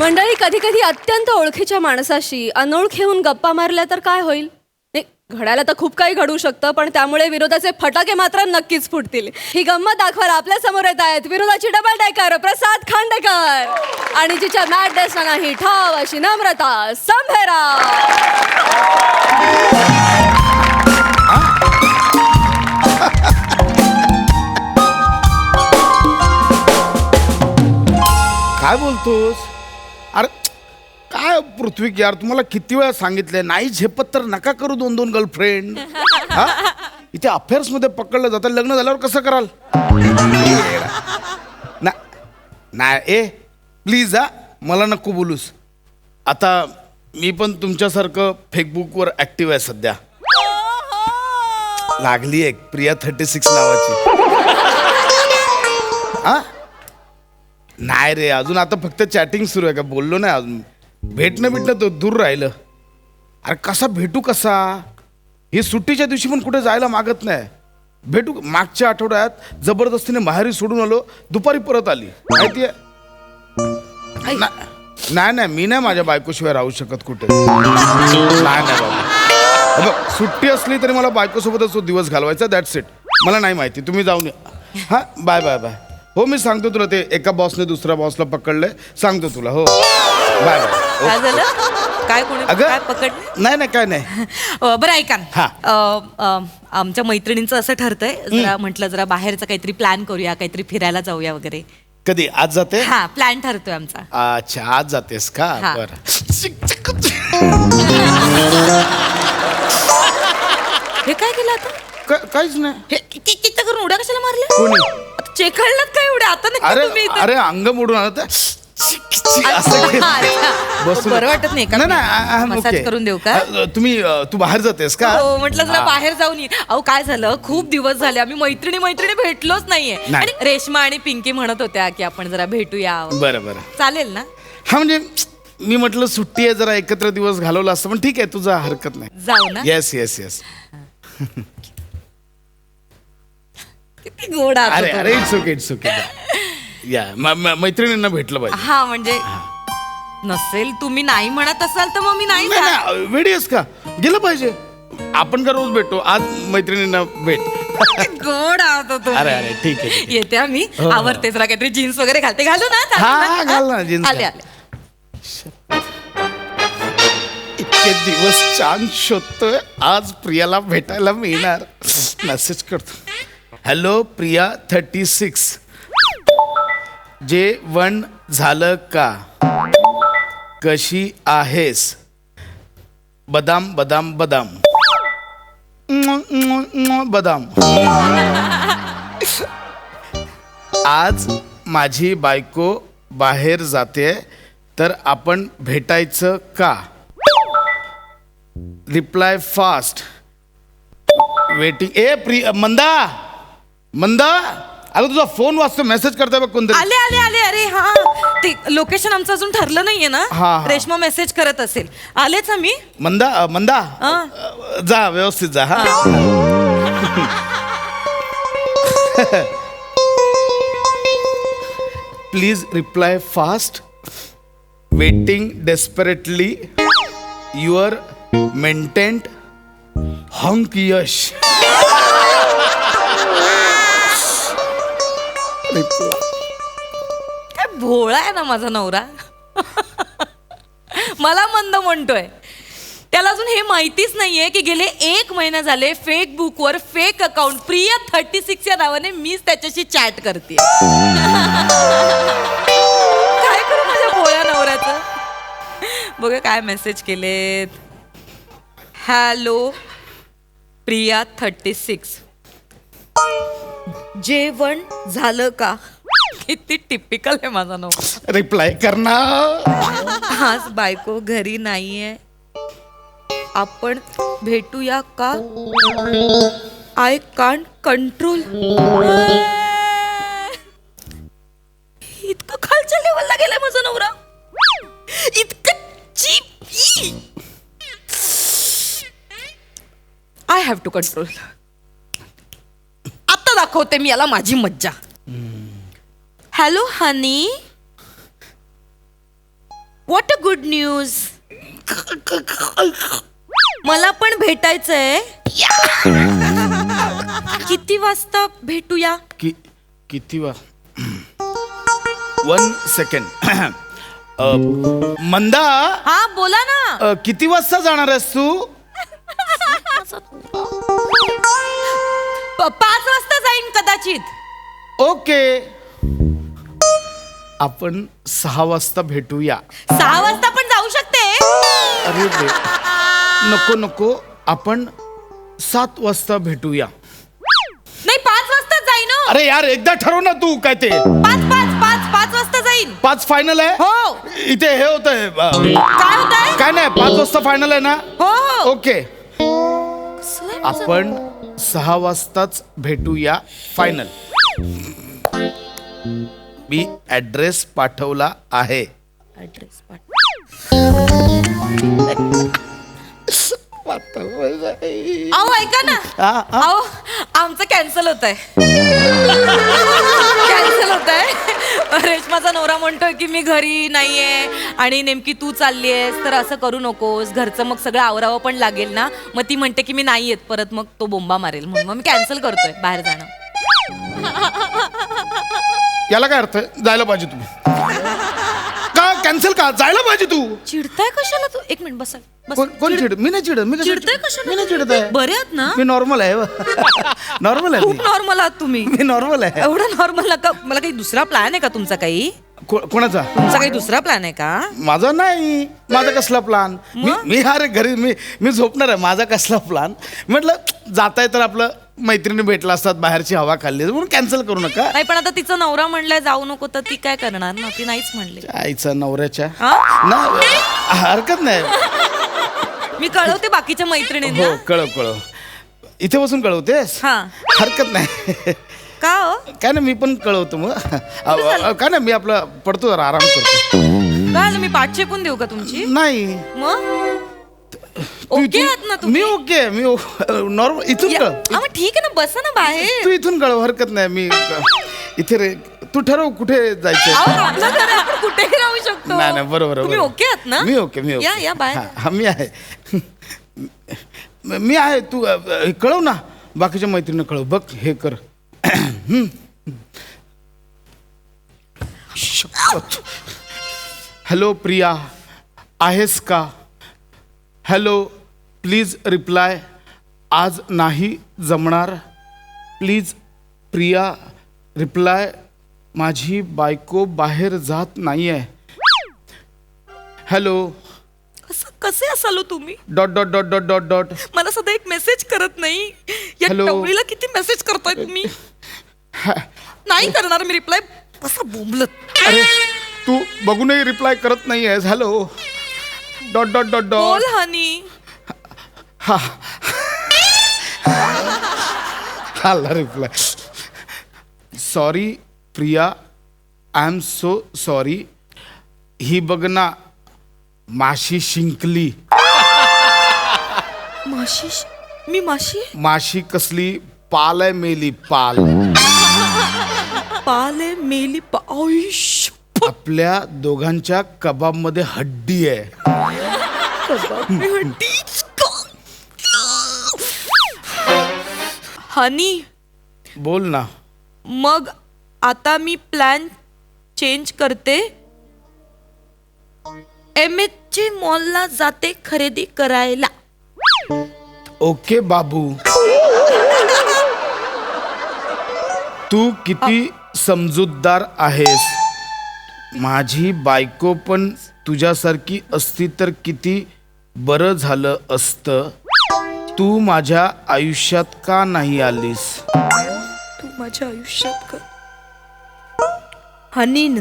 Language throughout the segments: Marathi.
मंडळी, कधी कधी अत्यंत ओळखीच्या माणसाशी अनोळखी होऊन गप्पा मारल्या तर काय होईल? नाही, घडायला तर खूप काही घडू शकतं, पण त्यामुळे विरोधाचे फटाके मात्र नक्कीच फुटतील. ही गंमत दाखवायला आपल्या समोर येत आहेत विरोधाची डबल डेकर प्रसाद खांडेकर आणि जिच्या मॅडनेस नाही ठाव अशी नम्रता संभेरा. काय बोलतोस? अरे काय पृथ्वी यार, तुम्हाला किती वेळा सांगितलंय नाही झेपत तर नका करू 2-2 गर्लफ्रेंड. इथे अफेअर्स मध्ये पकडलं जातं, लग्न झाल्यावर कसं कराल? नाही ए प्लीज मला नको बोलूस. आता मी पण तुमच्यासारखं फेसबुकवर ऍक्टिव्ह आहे सध्या. लागली एक प्रिया 36 नावाची. नाही रे, अजून आता फक्त चॅटिंग सुरू आहे, का बोललो नाही अजून. भेटणं तो दूर राहिलं. अरे कसा भेटू कसा? ही सुट्टीच्या दिवशी पण कुठे जायला मागत नाही. भेटू मागच्या आठवड्यात जबरदस्तीने माहेरी सोडून आलो, दुपारी परत आली. माहितीये? नाही मी नाही माझ्या बायकोशिवाय राहू शकत कुठे. नाही बाबा, बघ सुट्टी असली तरी मला बायकोसोबतच तो दिवस घालवायचा. That's it. मला नाही माहिती, तुम्ही जाऊन या. हा बाय बाय बाय. हो मी सांगतो तुला, ते एका बॉसने दुसऱ्या बॉसला पकडलंय, सांगतो तुला. हो बाय बाय. काय झालं? काय कोणी काय पकडलं? नाही काय नाही. बरं ऐका हा. ना, आमच्या मैत्रिणींचं असं ठरतंय, जरा म्हटलं जरा बाहेरचं काहीतरी प्लॅन करूया, काहीतरी फिरायला जाऊया वगैरे. कधी? आज जाते? हा प्लॅन ठरतोय आमचा. अच्छा आज जातेस का? हा. बरं. हे काय केलं आता? काहीच नाही. हे किती करून उड्या कशाला मारल्या? कोणी? चेखळलात काय उड्या? आता नाही तुम्ही इथं? अरे अंग मोडून आलं तर अच्छा. बरं वाटत नाही का? मसाज करून देऊ का? तू बाहेर जातेस का? हो म्हटलं जरा बाहेर जाऊन ये. अहो काय झालं, खूप दिवस झाले आम्ही मैत्रिणी भेटलोच नाहीये. नाही. आणि रेश्मा आणि पिंकी म्हणत होत्या की आपण जरा भेटूया. बरं चालेल ना? हा म्हणजे मी म्हटलं सुट्टी आहे, जरा एकत्र दिवस घालवला असतं, पण ठीक आहे, तुझा हरकत नाही. जाऊ ना? येस किती गोड आहात अरे तुम्ही. अरे इट्स ओके या मैत्रिणींना भेटलं पाहिजे. हा म्हणजे नसेल तुम्ही नाही म्हणत असाल तर मग मी नाही जात. नाही वेडी आहेस का? गेलं पाहिजे. आपण का रोज भेटतो, आज मैत्रिणींना भेट. गोड आहात तुम्ही. अरे ठीक आहे. येते आम्ही. हो. आवरते जरा, काहीतरी जीन्स वगैरे घालते. घालू ना? हा घाल ना जीन्स. आले इतके दिवस चान्स शोधतोय, आज प्रियाला भेटायला मिळणार. मेसेज करतो. हॅलो प्रिया 36, जेवण झालं का? कशी आहेस? बदाम बदाम बदाम बदाम. आज माझी बायको बाहेर जाते, तर आपण भेटायचं का? Reply fast. वेटिंग. ए प्रिया मंदा अगं तुझा फोन वाजतो, मेसेज करताय बघ कोणतरी. आले. अरे हा, ते लोकेशन आमचं अजून ठरलं नाहीये ना. हा. रेश्मा मेसेज करत असेल. आलेच आम्ही. मंदा जा व्यवस्थित जा. हा please reply fast. Waiting desperately. Your मेंटेंट हंक यश. काय भोळा आहे ना माझा नवरा. मला मंद म्हणतोय. त्याला अजून हे माहितीच नाहीये की गेले 1 महिना झाले फेसबुकवर फेक अकाउंट प्रिया 36 या नावाने मीच त्याच्याशी चॅट करते. काय करू माझ्या भोळ्या नवऱ्याचं? बघा काय मेसेज केलेत. हॅलो प्रिया 36, जेवण झालं का? किती टिपिकल आहे माझा नवरा. रिप्लाय करणार. आज बायको घरी नाहीये, आपण भेटूया का? I can't control. इतकं खालच्या लेवलला गेलाय माझा नवरा. इतकं cheap. I have to control. आता दाखवते मी याला माझी मज्जा. Hello honey, what a good news. मला पण भेटायचंय. किती वाजता भेटूया? किती वा 1 सेकंड. मंदा, हा बोला ना. किती वाजता जाणार आहेस तू? 5 वाजता जाईन कदाचित. ओके, आपण 6 वाजता भेटूया. 6 वाजता पण जाऊ शकते. अरे नको नको, आपण 7 वाजता भेटूया. नाही 5 वाजता जाईन. हो. अरे यार, एकदा ठरव ना तू. काय ते 5 वाजता जाईन. 5 फायनल आहे? हो. इथे हे होत आहे. काय होत आहे? काय नाही, 5 वाजता फायनल आहे ना? हो हो. ओके, आपण 6 वाजताच भेटूया. फायनल. मी ऍड्रेस पाठवला आहे. ऍड्रेस अहो ऐका ना. अहो आमचं कॅन्सल होत आहे. कॅन्सल होत आहे. रेश्माचा नवरा म्हणतोय की मी घरी नाहीये आणि नेमकी तू चालली आहेस, तर असं करू नकोस. घरचं मग सगळं आवरावं पण लागेल ना. मग ती म्हणते की मी नाही येत परत, मग तो बोंबा मारेल म्हणून मग मी कॅन्सल करतोय बाहेर जाणं. याला काय अर्थ आहे? जायला पाहिजे तुम्ही. का कॅन्सल का? जायला पाहिजे तू. चिडताय कशाला तू? एक मिनिट बसा. कोण चिड? मी नाही चिडत. मी कसं चिडताय चिड- कशाला? मी नाही चिडत आहे. बरे आहात ना? मी नॉर्मल आहे. नॉर्मल आहे. खूप नॉर्मल आहात तुम्ही. मी नॉर्मल आहे. एवढं नॉर्मल नका. मला काही दुसरा प्लॅन आहे का तुमचा? काही कोणाचा? तुमचा काही दुसरा प्लॅन आहे का? माझा नाही. माझा कसला प्लान? मी अरे घरी मी झोपणार आहे. माझा कसला प्लान? म्हटलं जाताय तर आपलं मैत्रिणी भेटला असतात, बाहेरची हवा खाल्ली म्हणून कॅन्सल करू नका. नाही पण आता तिचा नवरा म्हणलाय जाऊ नको, तर ती काय करणार ना? ती नाहीच म्हणली. आईचा नवऱ्याच्या हा? नाही, हरकत नाही. मी कळवते बाकीच्या मैत्रिणींना. हो, कळव. इथे बसून कळवतेस? हा. हरकत नाही. का हो? काय ना, मी पण कळवतो मग. काय ना, मी आपला पडतो जरा, आराम करतो. काय मी पाठ शेकून देऊ का तुमची? नाही. मग तू ओके इथून- आहात ना मी तुम्ही? ओके. मी नॉर्मल. इथून कळ. मग ठीक आहे ना, बसा ना बाहेर. तू इथून कळव, हरकत नाही. मी इथे रे. तू ठरव कुठे जायचं. अहो, आपलं घर आहे, आपण कुठेही राहू शकतो. नाही बरोबर. तुम्ही ओके आहात ना? मी ओके. या बाहेर. हा, मी आहे. मी आहे. तू कळव ना, बाकीच्या मैत्रिणी कळव. बघ हे कर. हॅलो प्रिया, आहेस का? Hello, please reply. आज नाही जमणार. Please Priya reply. माझी बायको बाहेर जात नाहीये. हॅलो. कसे असालो तुम्ही? डॉट. मला सध्या एक मेसेज करत नाही. या Hello. टवळीला किती मेसेज करताय तुम्ही? नाही करणार मी रिप्लाय. बसा बोंबलत. अरे तू बघूनही रिप्लाय करत नाहीयेस. हॅलो. डॉट. बोल हनी. हा आला reply. Sorry Priya, I am so sorry. ही बघ ना, माशी शिंकली. माशी? मी माशी? माशी कसली? पाल आहे मेली. पाल. पाले मेली आयुष्य. आपल्या दोघांच्या कबाब मध्ये हड्डी आहे. हनी, बोल ना. मग आता मी प्लॅन चेंज करते. MH मॉलला जाते खरेदी करायला. ओके बाबू. तू किती समजूतदार आहेस. माझी बायको पण तुझ्यासारखी असती तर किती बरं झालं असतं. तू माझ्या आयुष्यात का नाही आलीस? तू माझ्या आयुष्यात का? हनीन.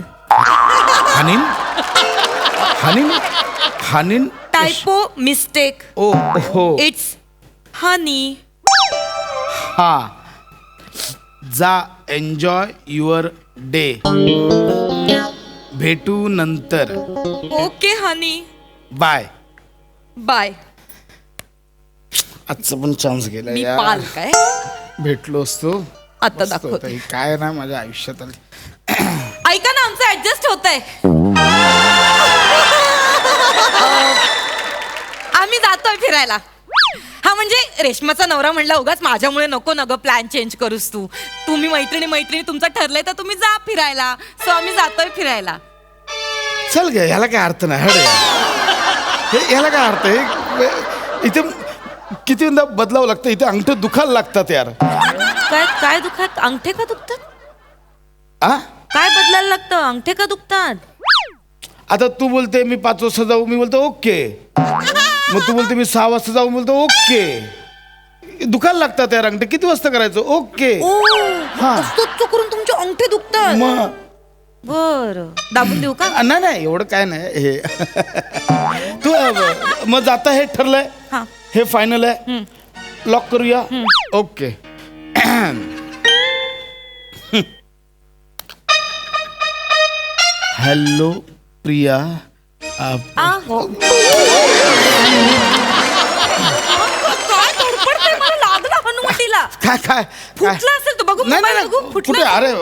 हनीन. Typo mistake. ओ हो. It's honey. हा. जा, एन्जॉय युअर डे. भेटू नंतर. Okay honey. बाय. बाय. आजचा पण चान्स गेला मी यार. पाल काय? भेटलो असतो. आता मस्त दाखवते. होतं. हे काय ना माझ्या आयुष्यात आली. ऐका ना, आमचं ऍडजस्ट होत आहे. फिरायला. हा म्हणजे रेशमाचा नवरा म्हणला उगाच माझ्यामुळे नको न ग प्लॅन चेंज करूस तू. तुम्ही मैत्रिणी तुमचं ठरलंय तर तुम्ही जा फिरायला. सो आम्ही जातोय फिरायला. चल गे, ह्याला काय अर्थ नाही. हडे ह्याला काय अर्थ आहे? इथे किती बदलावं लागतं, इथे अंगठे दुखायला लागतात यार. काय काय दुखत? अंगठे का दुखतात? आ काय बदलायला लागतं? अंगठे का दुखतात? आता तू बोलते मी 5 वाजता जाऊ, मी बोलतो ओके. मग तू बोलते मी 6 वाजता जाऊ, मी बोलतो ओके. दुखायला लागतात यार अंगठे. किती वाजता करायचं? ओके. हा. असं करून तुमचे अंगठे दुखतात? मग बर दाबून देऊ का? नाही एवढं काय नाही हे. तू मग जाता हे ठरलंय, हा. हे फायनल आहे, लॉक करूया. ओके. हॅलो प्रिया. हो. काय धडपडतंय? मला लागला हनुवटीला. काय काय फुटला असेल तो. बघू नाही मोबाईल नाही बघू. कुठे? फुटला अरे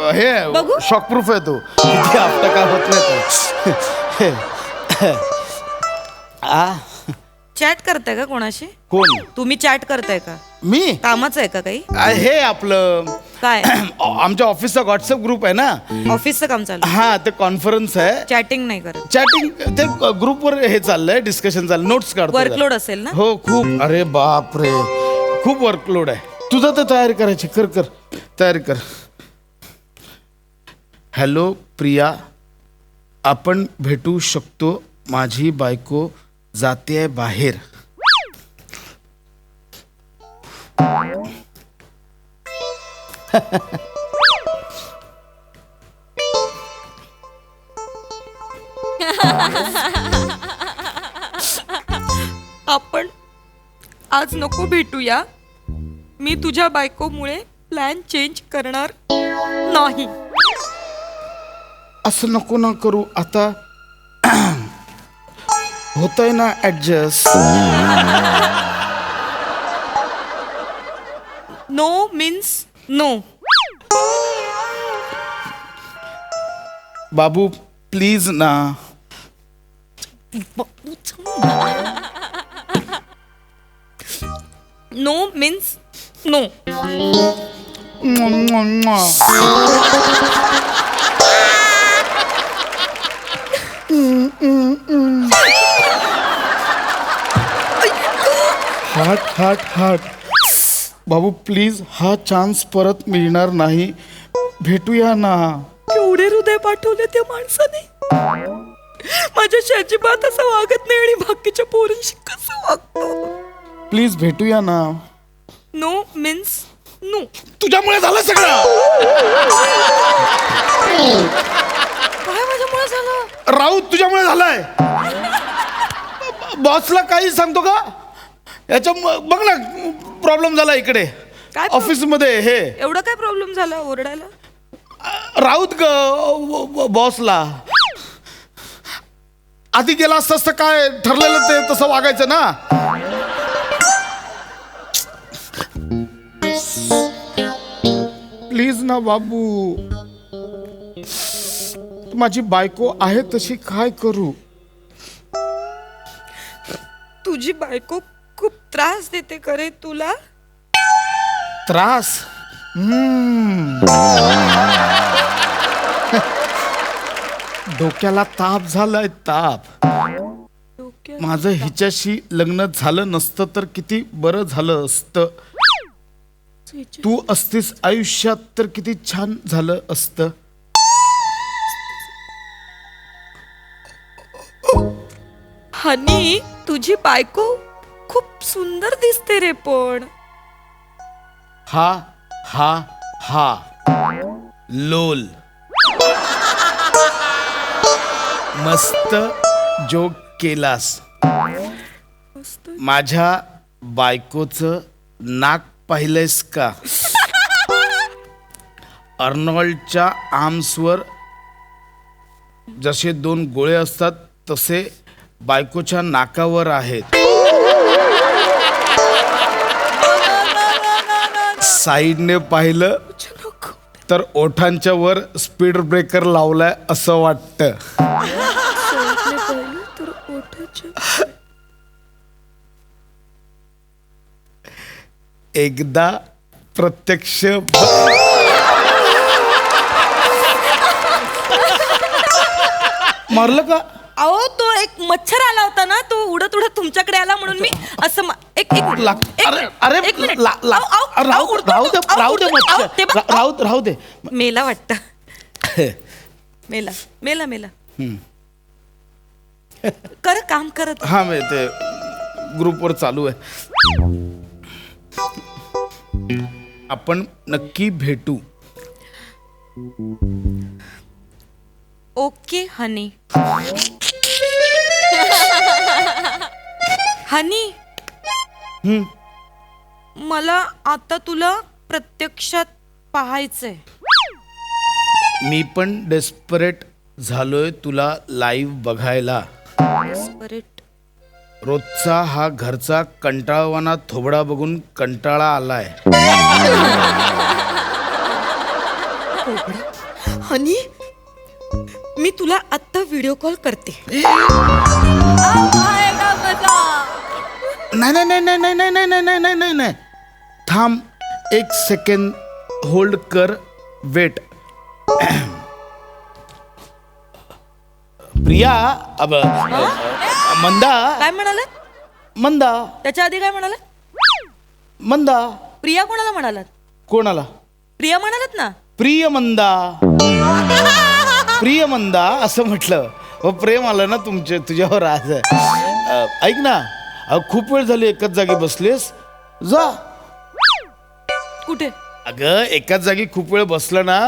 बघू. हे शॉक प्रूफ आहे तो. किती हप्ता काय होत नाही तो. आ चॅट करताय का कोणाशी? कोण? तुम्ही चॅट करताय का? मी? कामाचं आहे का काही? हे आपलं काय? आमच्या ऑफिसचा व्हॉट्सअप ग्रुप आहे ना. ऑफिसचं काम चालू? हा, ते कॉन्फरन्स आहे. चॅटिंग नाही करत? चॅटिंग ते ग्रुपवर हे चाललंय, डिस्कशन चाललं, नोट्स काढतो. वर्कलोड असेल ना? हो खूप. अरे बाप रे, खूप वर्कलोड आहे. तुझं तर तयारी करायची. कर तयारी कर. हॅलो प्रिया, आपण भेटू शकतो? माझी बायको जाते बाहेर. आपण आज नको भेटूया. मी तुझ्या बायकोमुळे प्लॅन चेंज करणार नाही. असं नको ना करू आता. होतंय ना ऍडजस्ट. No means no. बाबू प्लीज ना. No means no. हार्ट. बाबू प्लीज, हा चान्स परत मिळणार नाही. भेटूया ना. केवढे हृदय पाठवले त्या माणसाने. माझ्याशी अजिबात असं वागत नाही आणि बाकीच्या पोरींशी कसं वागतो. प्लीज भेटूया ना. No means no. तुझ्यामुळे झालं सगळं. काय माझ्यामुळे झालं? राऊत तुझ्यामुळे झालाय. बॉसला काही सांगतो का? याच्या बघ ना प्रॉब्लेम झाला इकडे काय ऑफिस मध्ये. हे एवढं काय प्रॉब्लेम झाला ओरडायला? राऊत ग बॉसला. आधी गेला असतं तर काय ठरलेलं ते तसं वागायचं ना. प्लीज ना बाबू. माझी बायको आहे तशी काय करू? तुझी बायको खूप त्रास देते करे तुला? त्रास? डोक्याला ताप झालाय, ताप. माझं हिच्याशी लग्न झालं नसतं तर किती बरं झालं असतं. तू असतीस आयुष्यात तर किती छान झालं असतं. हनी, तुझी बायको खूप सुंदर दिसते रे. पण हा हा हा लोल. मस्त जोक केलास. माझ्या बायकोचं नाक पाहिलंयस का? अर्नॉल्डच्या आर्म्सवर जसे 2 गोळे असतात तसे बायकोच्या नाकावर आहेत. साईडने पाहिलं तर ओठांच्या वर स्पीड ब्रेकर लावलाय असं वाटतं. एकदा प्रत्यक्ष मारलं का? अहो तो एक मच्छर आला होता ना, तो उडत उडत तुमच्याकडे आला म्हणून मी असं एक एक अरे अरे एक मिनिट. ला- ला- अहो, अहो, राहू अहो, उडतो राहू तो. दे राहू दे अहो, मच्छर. ते बघ, राहू दे मेला वाटतं. मेला मेला मेला कर काम करत. हा मी ते ग्रुपवर चालू आहे. आपण नक्की भेटू. ओके हनी. हनी, मला आता तुला प्रत्यक्षात पाहायचंय. मी पण डेस्परेट झालोय तुला लाईव्ह बघायला. Desperate. रोजचा हा घरचा कंटाळवाना थोबडा बघून कंटाळा आलाय. हनी, मी तुला आत्ता व्हिडिओ कॉल करते. नाही नाही नाही नाही नाही नाही नाही नाही नाही नाही नाही थांब एक सेकंड होल्ड कर वेट. प्रिया अब मंदा काय म्हणाला? मंदा त्याच्या आधी काय म्हणाला? मंदा प्रिया कोणाला म्हणालात? कोणाला? प्रिया म्हणालात ना. प्रिय मंदा प्रिय मंदा असं म्हटलं. हो प्रेम आलं ना तुझ्यावर आज. ऐक ना, खूप वेळ झाली एकाच जागी बसलीस. जा. कुठे? अगं एकाच जागी खूप वेळ बसलं ना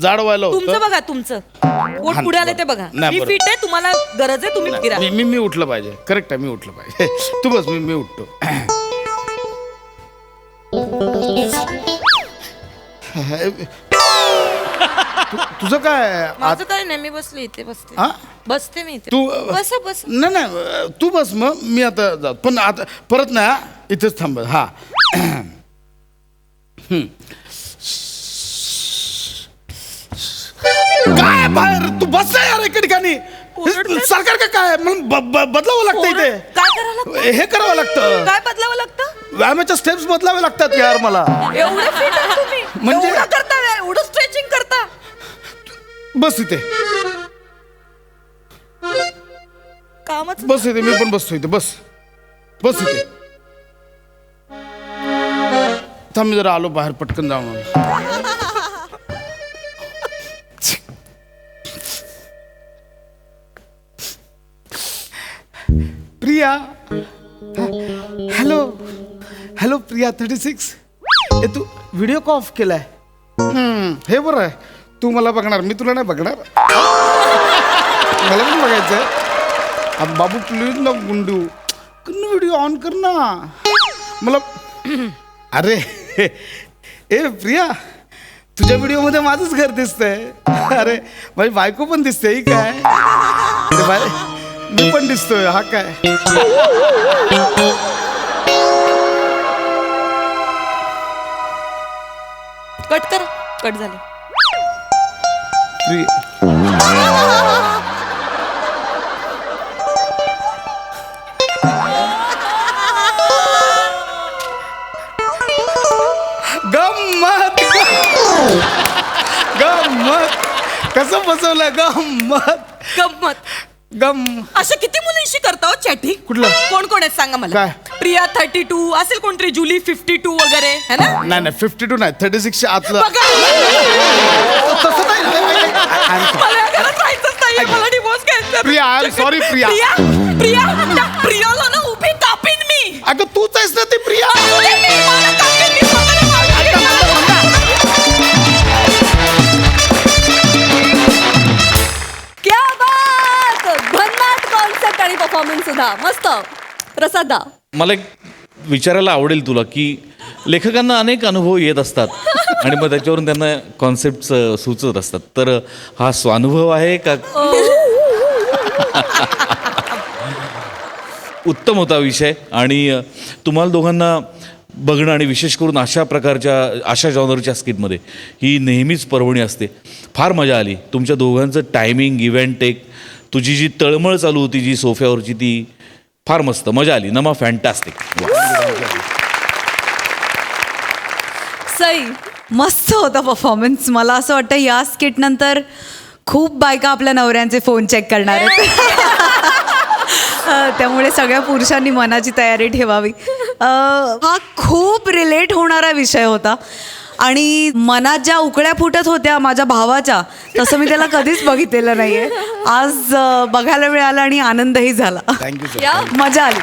जाड व्हायला तुमचं होतं. बघा, तुमचं पोट पुढे आले ते बघा. नाही, मी बरोबर. फिट आहे, तुम्हाला गरज आहे, तुम्ही फिरा. मी मी उठलं पाहिजे. करेक्ट आहे, मी उठलं पाहिजे. तू बस, मी उठतो. तुझं काय? माझं काय नाही, मी बसले इथे बसते. हा? बसते मी इथे. तू बस बस. नाही नाही तू बस, मग मी आता जातो. पण आता परत नाही हा, इथेच थांब. हा काय बाहेर तू बस ना यार एका ठिकाणी. सरकार का काय मला बदलावं लागतं इथे. काय करावं लागतं? हे करावं लागतं. काय बदलावं लागतं? व्यायामाच्या स्टेप्स बदलावे लागतात यार मला. एवढं फिट आहे तुम्ही, म्हणजे- एवढं करता, एवढं स्ट्रेचिंग करता. बस इथे, कामच. बस इथे. मी पण बसतो इथे. बस बस इथे. थांब मी जरा आलो बाहेर, पटकन जाऊन. Priya, hello hello Priya 36. ए तू व्हिडिओ का ऑफ केलाय? हे बरं आहे, तू मला बघणार, मी तुला नाही बघणार. मला पण बघायचंय. बाबू प्लीज ना गुंडू, व्हिडिओ ऑन कर ना मला. अरे ए प्रिया, तुझ्या व्हिडिओमध्ये माझंच घर दिसतंय. अरे माझी बायको पण दिसते. ही काय? मी पण दिसतोय. हा काय? कट कर. कट झालं. गम्मत गम्मत कसं बसवलं? गम्मत गंमत. गम अशा किती मुलींशी करता चॅटिंग? कुठलं? कोण कोण आहेत सांगा मला. काय? प्रिया 32 असेल, कोणतरी जुली 52 वगैरे है ना. नाही नाही 52 नाही 36 च्या आतलं. बघा, तसं नाही. मला या घरात राहायचंच नाहीये, मला डिवोर्स घ्यायचा. Priya, I am sorry, Priya. Priya त्या प्रियाला ना उभी कापीन मी. अगं तूच आहेस ना ती प्रिया. मला कापीन मी, स्वतःला मारून घेईन. क्या बात! भन्नाट कॉन्सेप्ट आणि परफॉर्मन्स सुद्धा मस्त. प्रसाद दा, मला एक विचारायला आवडेल तुला की लेखकांना अनेक अनुभव येत असतात आणि मग त्याच्यावरून त्यांना कॉन्सेप्ट सुचत असतात. तर हा स्वानुभव आहे का? उत्तम होता विषय. आणि तुम्हाला दोघांना बघणं आणि विशेष करून अशा प्रकारच्या अशा जॉनरच्या स्किटमध्ये ही नेहमीच पर्वणी असते. फार मजा आली. तुमच्या दोघांचं टायमिंग, इव्हेंट टेक, तुझी जी तळमळ चालू होती जी सोफ्यावरची, ती फार मस्त मजा आली. नमा फॅन्टॅस्टिक. सई. मस्त होता परफॉर्मन्स. मला असं वाटतं या स्किट नंतर खूप बायका आपल्या नवऱ्यांचे फोन चेक करणार आहेत. त्यामुळे सगळ्या पुरुषांनी मनाची तयारी ठेवावी. हा खूप रिलेट होणारा विषय होता आणि मनात ज्या उकळ्या फुटत होत्या माझ्या भावाच्या, तसं मी त्याला कधीच बघितलेलं नाहीये. आज बघायला मिळालं आणि आनंदही झाला. Thank you sir. या मजा आली.